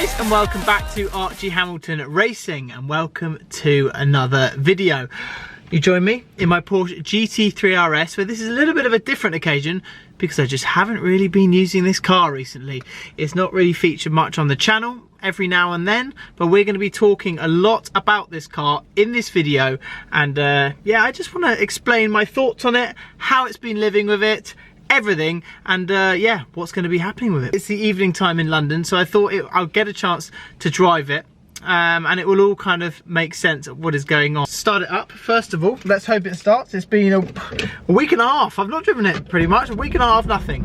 guys, and welcome back to Archie Hamilton Racing, and welcome to another video. You join me in my Porsche GT3 RS, where this is a little bit of a different occasion because I just haven't really been using this car recently. It's not really featured much on the channel, every now and then, but we're going to be talking a lot about this car in this video. And yeah, I just want to explain my thoughts on it, how it's been living with it, everything, and yeah, what's going to be happening with it. It's the evening time in London, so I thought I'll get a chance to drive it, and it will all kind of make sense of what is going on. Start it up first of all. Let's hope it starts. It's been a week and a half. I've not driven it pretty much. A week and a half, nothing.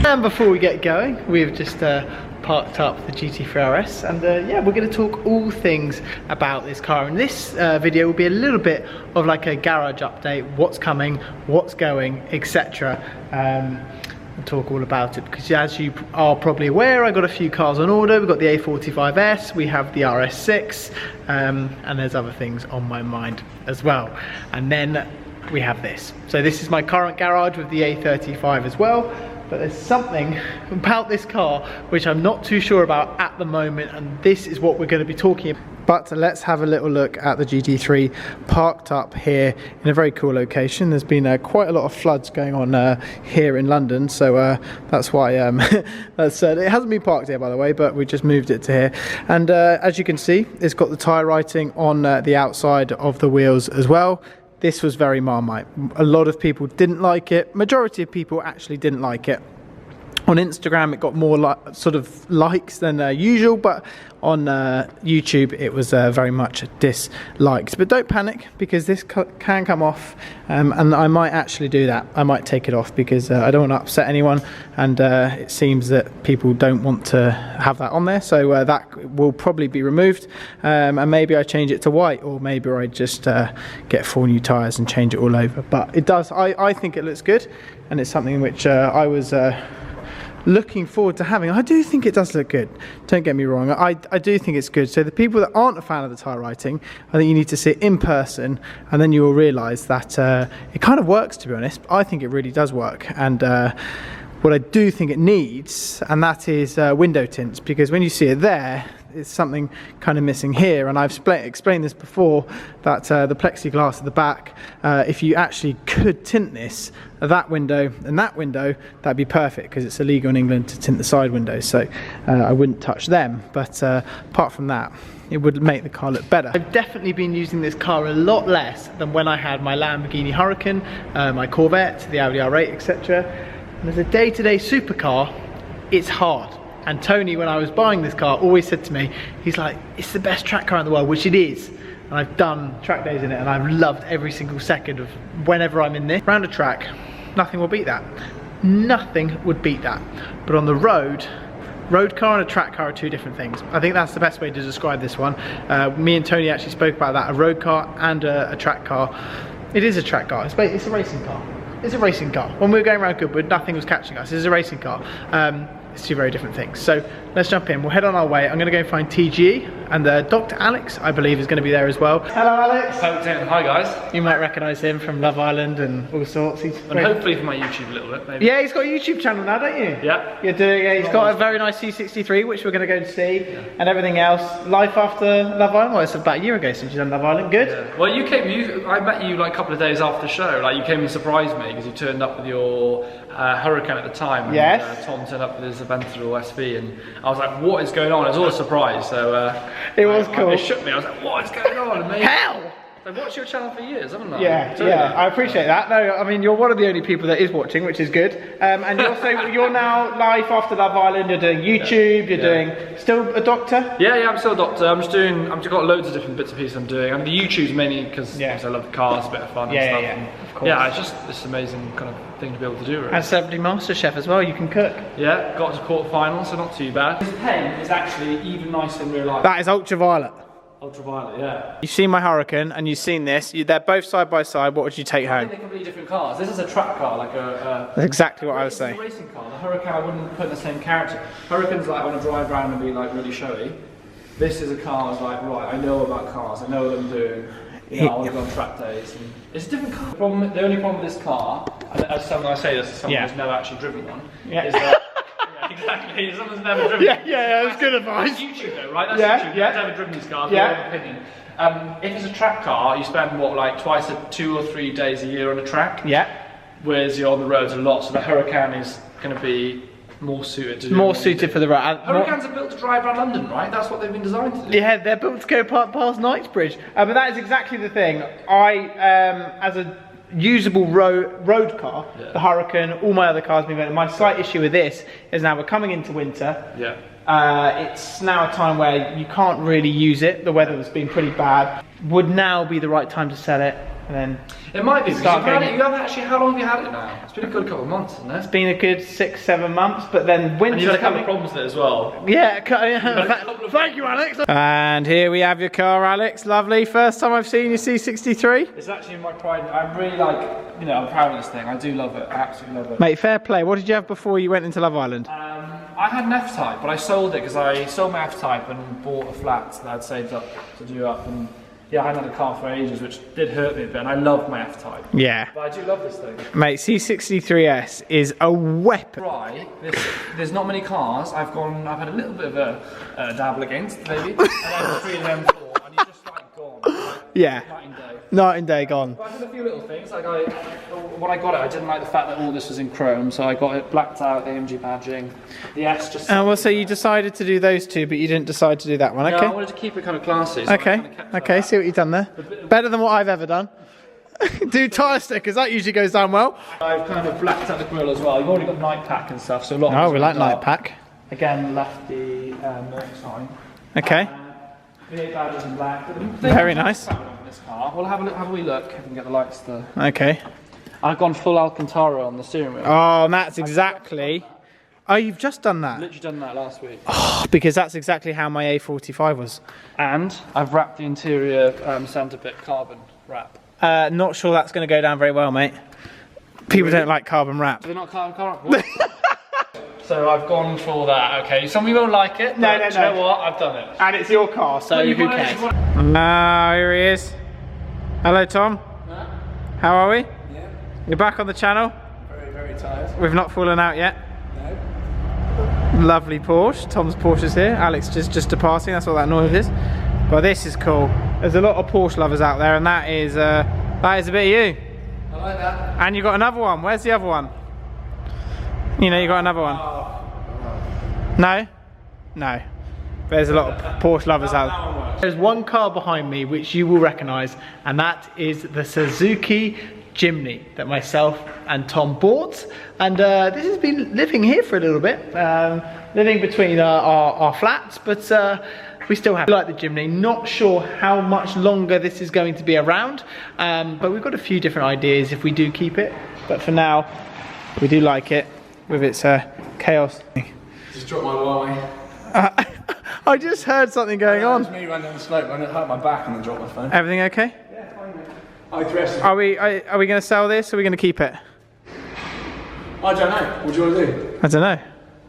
And before we get going, we've just parked up the GT3 RS, and yeah, we're going to talk all things about this car. And this video will be a little bit of like a garage update, what's coming, what's going, etc. We'll talk all about it because, as you are probably aware, I got a few cars on order. We've got the A45S, we have the RS6, and there's other things on my mind as well. And then we have this. So this is my current garage with the A35 as well. But there's something about this car which I'm not too sure about at the moment, and this is what we're going to be talking about. But let's have a little look at the GT3 parked up here in a very cool location. There's been quite a lot of floods going on here in London, so that's why it hasn't been parked here, by the way, but we just moved it to here. And as you can see, it's got the tyre writing on the outside of the wheels as well. This was very Marmite. A lot of people didn't like it. Majority of people actually didn't like it. On Instagram, it got more sort of likes than usual, but on YouTube, it was very much disliked. But don't panic, because this can come off, and I might actually do that. I might take it off because I don't want to upset anyone, and it seems that people don't want to have that on there, so that will probably be removed, and maybe I change it to white, or maybe I just get 4 new tyres and change it all over. But it does, I think it looks good, and it's something which I was looking forward to having. I do think it does look good, don't get me wrong. I do think it's good. So the people that aren't a fan of the tyre writing, I think you need to see it in person, and then you will realise that it kind of works, to be honest. I think it really does work. And what I do think it needs, and that is window tints, because when you see it there, it's something kind of missing here. And I've explained this before, that the plexiglass at the back, if you actually could tint this, that window and that window, that'd be perfect, because it's illegal in England to tint the side windows, so I wouldn't touch them. But apart from that, it would make the car look better. I've definitely been using this car a lot less than when I had my Lamborghini Huracan, my Corvette, the Audi R8, etc. And as a day-to-day supercar, it's hard. And Tony, when I was buying this car, always said to me, he's like, it's the best track car in the world, which it is. And I've done track days in it, and I've loved every single second of whenever I'm in this. Around a track, nothing will beat that. Nothing would beat that. But on the road, road car and a track car are 2 different things. I think that's the best way to describe this one. Me and Tony actually spoke about that, a road car and a track car. It is a track car, it's a racing car. It's a racing car. When we were going around Goodwood, nothing was catching us. It's a racing car. It's 2 very different things. So let's jump in. We'll head on our way. I'm going to go find TGE, and Dr. Alex, I believe, is going to be there as well. Hello, Alex. Hi, guys. You might recognise him from Love Island and all sorts. And hopefully from my YouTube a little bit, maybe. Yeah, he's got a YouTube channel now, don't you? Yeah. You're doing. He's got a very nice C63, which we're going to go and see, and everything else. Life after Love Island. Well, it's about a year ago since you've done Love Island. Good. Yeah. Well, I met you like a couple of days after the show. Like, you came and surprised me because you turned up with your Huracan at the time. Yes. And, Tom turned up with his Aventador SV, and I was like, "What is going on?" It was all a surprise. So it was cool. It shook me. I was like, "What is going on?" Amazing. Hell! I've watched your channel for years, haven't I? Yeah, I appreciate that. No, I mean, you're one of the only people that is watching, which is good. And you're now live after Love Island. You're doing YouTube. You're doing still a doctor. Yeah, I'm still a doctor. I've just got loads of different bits and pieces I'm doing. I mean, the YouTube's mainly because I love the cars, a bit of fun and stuff. Yeah, of course. Yeah, it's just this amazing kind of thing to be able to do. Really. And Celebrity Master Chef as well. You can cook. Yeah, got to quarter-final, so not too bad. This pen is actually even nicer in real life. That is ultraviolet. Ultraviolet, yeah. You've seen my Huracan and you've seen this. They're both side by side. What would you take home? I think they're completely different cars. This is a track car, like That's exactly what I was saying. It's a racing car. The Huracan I wouldn't put in the same character. Huracan's like I want to drive around and be like really showy. This is a car that's like, right, I know about cars. I know what I'm doing. You know, I want to go on track days. And it's a different car. The only problem with this car, as someone I say this as someone who's never actually driven one, is that Exactly, someone's never driven. Yeah, that's good advice. That's YouTube though, right? That's YouTube. You've never driven these cars, your opinion. If it's a track car, you spend what, like 2 or 3 days a year on a track? Yeah. Whereas you're on the roads a lot, so the Huracan is going to be more suited to for the road. Huracans are built to drive around London, right? That's what they've been designed to do. Yeah, they're built to go past Knightsbridge. But that is exactly the thing. As a usable road car, the Huracan, all my other cars have been better. My slight issue with this is now we're coming into winter. Yeah. It's now a time where you can't really use it. The weather has been pretty bad. Would now be the right time to sell it, and then it might be. Because you have actually. How long have you had it now? It's been a good couple of months, isn't it? It's been a good 6-7 months, but then winter's and you've had a couple coming. of problems there as well. Yeah. Thank you, Alex. And here we have your car, Alex. Lovely. First time I've seen your C63. It's actually my pride. I'm really I'm proud of this thing. I do love it. I absolutely love it. Mate, fair play. What did you have before you went into Love Island? I had an F-Type, but I sold it because I sold my F-Type and bought a flat that I'd saved up to do up. And yeah, I hadn't had a car for ages, which did hurt me a bit, and I loved my F-Type. Yeah. But I do love this thing. Mate, C63S is a weapon. Right, there's not many cars I've had a little bit of a dabble against, maybe. And over 3 of them 4, and you're just like gone. Yeah. Night and day gone. But I did a few little things. Like when I got it, I didn't like the fact that all this was in chrome, so I got it blacked out, AMG badging. The S just. Well, so you decided to do those two, but you didn't decide to do that one. Okay. No, I wanted to keep it kind of classy. So Okay. See what you've done there. Better than what I've ever done. Do tyre stickers. That usually goes down well. I've kind of blacked out the grille as well. You've already got night pack and stuff, so a lot. Oh, we like night pack. Again, left the milk sign. Okay. V8 badges in black. Very nice. This car. We'll have a wee look if we can get the lights to. Okay. I've gone full Alcantara on the steering wheel. Oh, and that's exactly. Oh, you've just done that. Literally done that last week. Oh, because that's exactly how my A45 was. And I've wrapped the interior centre bit carbon wrap. Not sure that's going to go down very well, mate. People don't like carbon wrap. They're not carbon wrap. So I've gone for that. Okay, some people won't like it. No. You know what? I've done it. And it's your car, so who cares? Here he is. Hello, Tom. Huh? How are we? Yeah. You're back on the channel. Very, very tired. We've not fallen out yet. No. Lovely Porsche. Tom's Porsche's here. Alex just departing. That's what that noise is. But this is cool. There's a lot of Porsche lovers out there, and that is a bit of you. I like that. And you got another one. Where's the other one? You know, you got another one. No? No. There's a lot of Porsche lovers out there. There's one car behind me which you will recognise, and that is the Suzuki Jimny that myself and Tom bought. And this has been living here for a little bit, living between our flats, but we still have like the Jimny. Not sure how much longer this is going to be around, but we've got a few different ideas if we do keep it. But for now, we do like it with its chaos. Just dropped my Huawei. I just heard something going on. It was me running down the slope, I hurt my back and then dropped my phone. Everything okay? Yeah, fine, mate. I dressed. Are we going to sell this, or are we going to keep it? I don't know. What do you want to do? I don't know.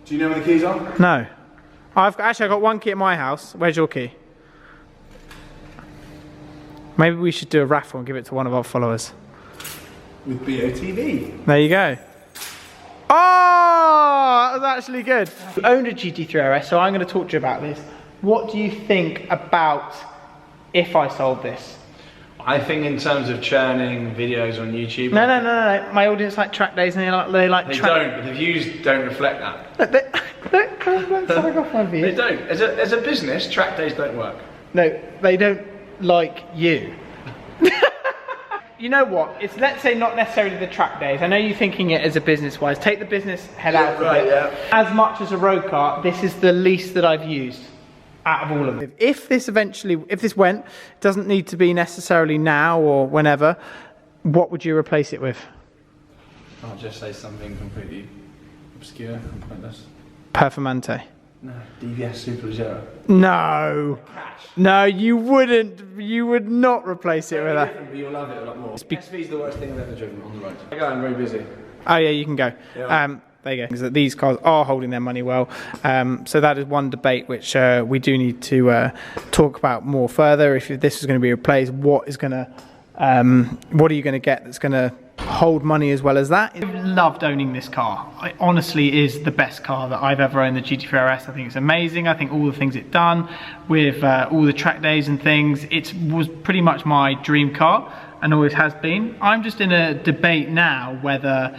Do you know where the keys are? No. I've got one key at my house. Where's your key? Maybe we should do a raffle and give it to one of our followers. With BOTV. There you go. Oh, that was actually good. We owned a GT3 RS, so I'm going to talk to you about this. What do you think about if I sold this? I think in terms of churning videos on YouTube. No. My audience like track days, and they like. They don't, but the views don't reflect that. Don't slag off my views. They don't. As a business, track days don't work. No, they don't like you. You know what? It's, let's say, not necessarily the track days. I know you're thinking it as a business-wise. Take the business head out of it. Yeah. As much as a road car, this is the least that I've used out of all of them. If this went, it doesn't need to be necessarily now or whenever, what would you replace it with? I'll just say something completely obscure and pointless. Performante. No, DVS Superleggera. No. No, you wouldn't. You would not replace it with that. But you'll love it a lot more. SV's the worst thing I've ever driven on the road. I'm very busy. Oh yeah, you can go. Yeah. There you go. These cars are holding their money well. So that is one debate which we do need to talk about more further. If this is going to be replaced, what are you going to get that's going to hold money as well as that. I've loved owning this car. It honestly is the best car that I've ever owned, the GT3 RS. I think it's amazing. I think all the things it's done with all the track days and things, it was pretty much my dream car and always has been. I'm just in a debate now whether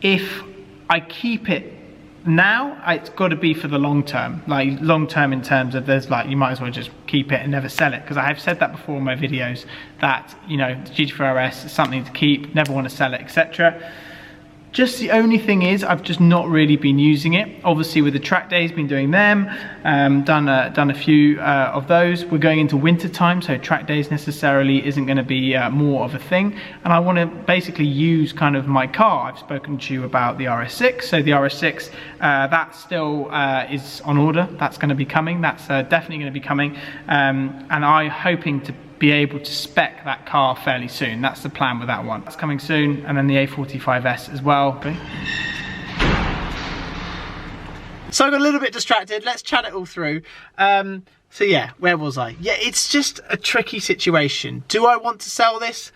if I keep it now, it's got to be for the long term, like long term in terms of there's like you might as well just keep it and never sell it, because I have said that before in my videos that, you know, the GT3 RS is something to keep, never want to sell it, etc. Just the only thing is I've just not really been using it. Obviously with the track days, been doing them, done a few of those. We're going into winter time, so track days necessarily isn't going to be more of a thing. And I want to basically use kind of my car. I've spoken to you about the RS6, so the RS6 that still is on order. That's going to be coming. That's definitely going to be coming, and I'm hoping to be able to spec that car fairly soon. That's the plan with that one. That's coming soon, and then the A45S as well. Okay. So I got a little bit distracted. Let's chat it all through. So yeah, where was I? Yeah, it's just a tricky situation. Do I want to sell this?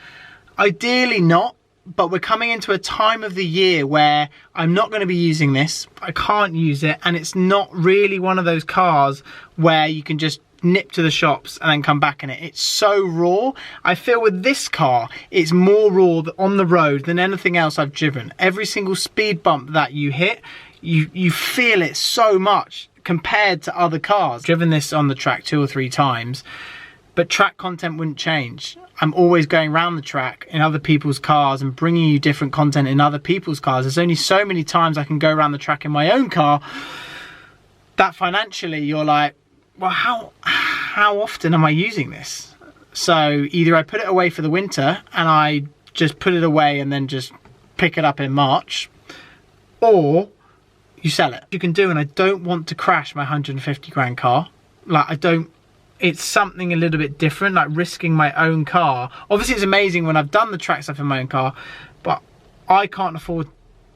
Ideally not, but we're coming into a time of the year where I'm not going to be using this. I can't use it, and it's not really one of those cars where you can just nip to the shops and then come back in it. It's so raw. I feel with this car it's more raw on the road than anything else I've driven. Every single speed bump that you hit, you feel it so much compared to other cars. Driven this on the track 2 or 3 times, but track content wouldn't change. I'm always going around the track in other people's cars and bringing you different content in other people's cars. There's only so many times I can go around the track in my own car that financially you're like, well, how often am I using this? So either I put it away for the winter and I just put it away and then just pick it up in March, or you sell it. You can do, and I don't want to crash my 150 grand car. Like, I don't, it's something a little bit different, like risking my own car. Obviously it's amazing when I've done the track stuff in my own car, but I can't afford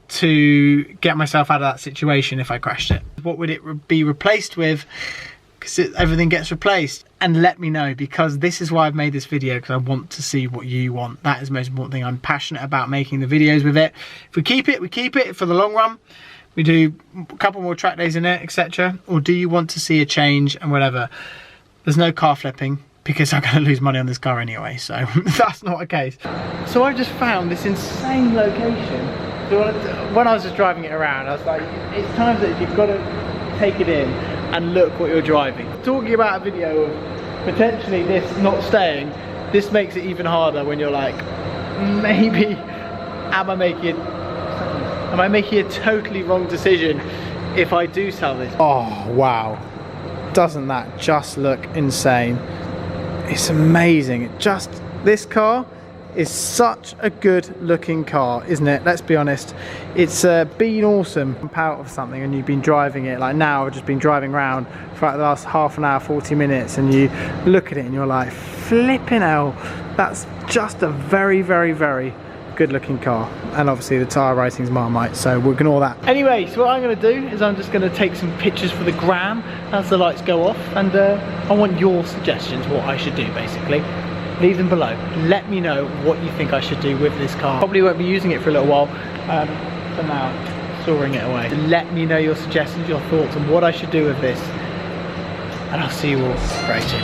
to get myself out of that situation if I crashed it. What would it be replaced with? Because everything gets replaced. And let me know, because this is why I've made this video, because I want to see what you want. That is the most important thing. I'm passionate about making the videos with it. If we keep it for the long run. We do a couple more track days in it, etc. Or do you want to see a change and whatever? There's no car flipping, because I'm going to lose money on this car anyway, so that's not the case. So I just found this insane location. So when I was just driving it around, I was like, it's times that you've got to take it in and look what you're driving. Talking about a video of potentially this not staying, this makes it even harder when you're like, maybe am I making a totally wrong decision if I do sell this? Oh wow, doesn't that just look insane? It's amazing. This car is such a good looking car, isn't it? Let's be honest. It's been awesome. I'm out of something and you've been driving it, like now I've just been driving around for like the last half an hour, 40 minutes, and you look at it and you're like, flipping hell, that's just a very, very, very good looking car. And obviously the tyre rating's Marmite, so we'll ignore that. Anyway, so what I'm going to do is I'm just going to take some pictures for the gram as the lights go off, and I want your suggestions what I should do basically. Leave them below. Let me know what you think I should do with this car. Probably won't be using it for a little while. For now, storing it away. Let me know your suggestions, your thoughts on what I should do with this, and I'll see you all very soon.